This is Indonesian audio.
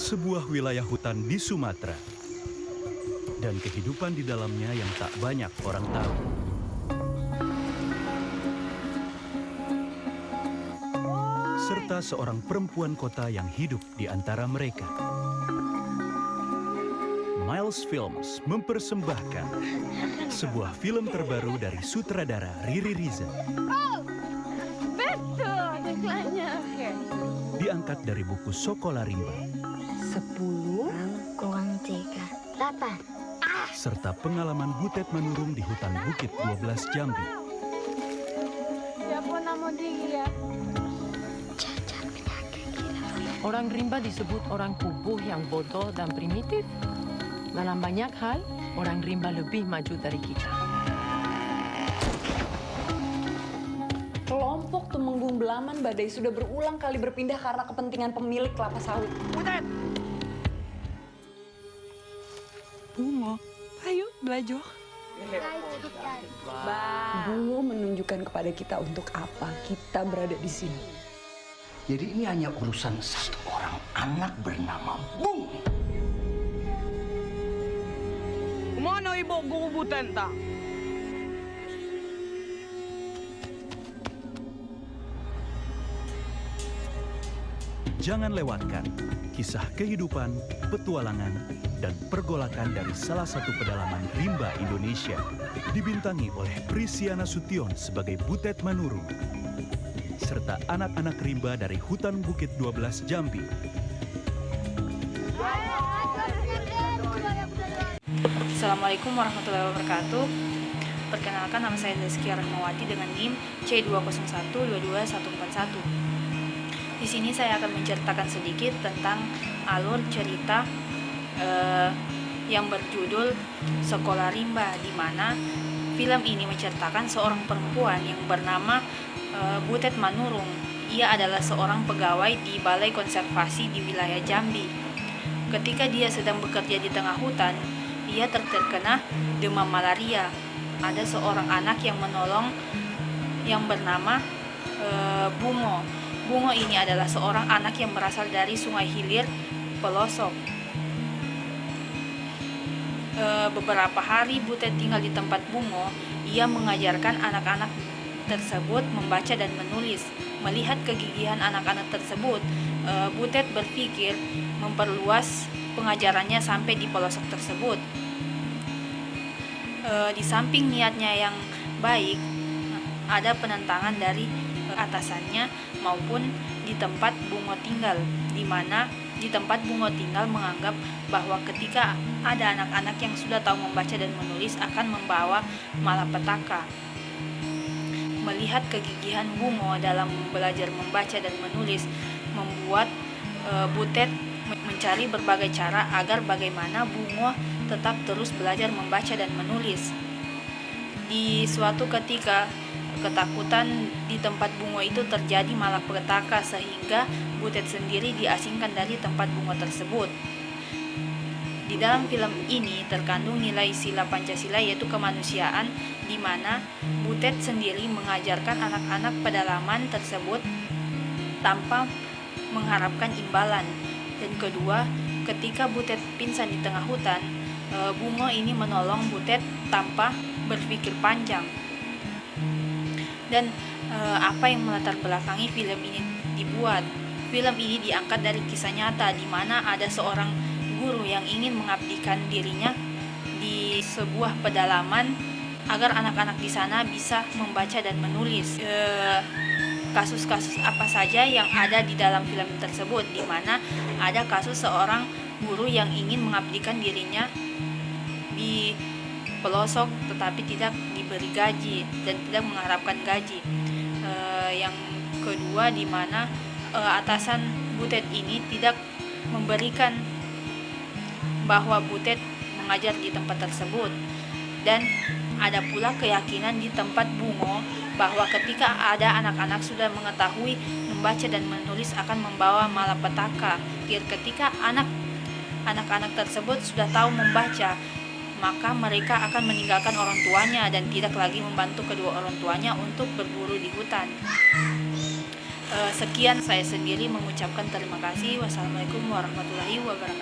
sebuah wilayah hutan di Sumatera. Dan kehidupan di dalamnya yang tak banyak orang tahu. Serta seorang perempuan kota yang hidup di antara mereka. Miles Films mempersembahkan sebuah film terbaru dari sutradara Riri Riza. Oh, betul iklannya. Diangkat dari buku Sekolah Rimba. 10 kurang 3, 8. Serta pengalaman Butet Manurung di hutan Bukit 12 Jambi. Siapa nama dia? Cacat penyakit gila. Orang rimba disebut orang kubuh yang bodoh dan primitif. Dalam banyak hal, orang rimba lebih maju dari kita. Kelompok Tumenggung Belaman Badai sudah berulang kali berpindah karena kepentingan pemilik kelapa sawit. Butet! Bungo, ayo belajar. Bungo menunjukkan kepada kita untuk apa kita berada di sini. Jadi ini hanya urusan satu orang anak bernama Bung. Kemana ibu guru Butet tak? Jangan lewatkan kisah kehidupan, petualangan, dan pergolakan dari salah satu pedalaman rimba Indonesia. Dibintangi oleh Prisiana Sution sebagai Butet Manurung. Serta anak-anak rimba dari hutan Bukit 12 Jambi. Assalamualaikum warahmatullahi wabarakatuh. Perkenalkan, nama saya Zaskia Rahmawati dengan NIM C201224141. Di sini saya akan menceritakan sedikit tentang alur cerita yang berjudul Sekolah Rimba, di mana film ini menceritakan seorang perempuan yang bernama Butet Manurung. Ia adalah seorang pegawai di Balai Konservasi di wilayah Jambi. Ketika dia sedang bekerja di tengah hutan, ia terkena demam malaria. Ada seorang anak yang menolong yang bernama Bungo. Bungo ini adalah seorang anak yang berasal dari Sungai Hilir, pelosok. Beberapa hari Butet tinggal di tempat Bungo. Ia mengajarkan anak-anak tersebut membaca dan menulis. Melihat kegigihan anak-anak tersebut, Butet berpikir memperluas pengajarannya sampai di pelosok tersebut. Di samping niatnya yang baik, ada penentangan dari atasannya maupun di tempat Bungo tinggal, di mana di tempat Bungo tinggal menganggap bahwa ketika ada anak-anak yang sudah tahu membaca dan menulis akan membawa malapetaka. Melihat kegigihan Bungo dalam belajar membaca dan menulis membuat Butet mencari berbagai cara agar bagaimana Bungo tetap terus belajar membaca dan menulis. Di suatu ketika, ketakutan di tempat Bungo itu terjadi malapetaka sehingga Butet sendiri diasingkan dari tempat Bungo tersebut. Di dalam film ini terkandung nilai sila Pancasila, yaitu kemanusiaan, di mana Butet sendiri mengajarkan anak-anak pedalaman tersebut tanpa mengharapkan imbalan. Dan kedua, ketika Butet pingsan di tengah hutan, Bungo ini menolong Butet tanpa berpikir panjang. Dan apa yang melatar belakangi film ini dibuat? Film ini diangkat dari kisah nyata, di mana ada seorang guru yang ingin mengabdikan dirinya di sebuah pedalaman agar anak-anak di sana bisa membaca dan menulis. Kasus-kasus apa saja yang ada di dalam film tersebut, di mana ada kasus seorang guru yang ingin mengabdikan dirinya di pelosok tetapi tidak diberi gaji dan tidak mengharapkan gaji. Yang kedua, di mana atasan Butet ini tidak memberikan bahwa Butet mengajar di tempat tersebut. Dan ada pula keyakinan di tempat Bungo bahwa ketika ada anak-anak sudah mengetahui membaca dan menulis akan membawa malapetaka. Ketika anak-anak tersebut sudah tahu membaca, maka mereka akan meninggalkan orang tuanya dan tidak lagi membantu kedua orang tuanya untuk berburu di hutan. Sekian, saya sendiri mengucapkan terima kasih. Wassalamualaikum warahmatullahi wabarakatuh.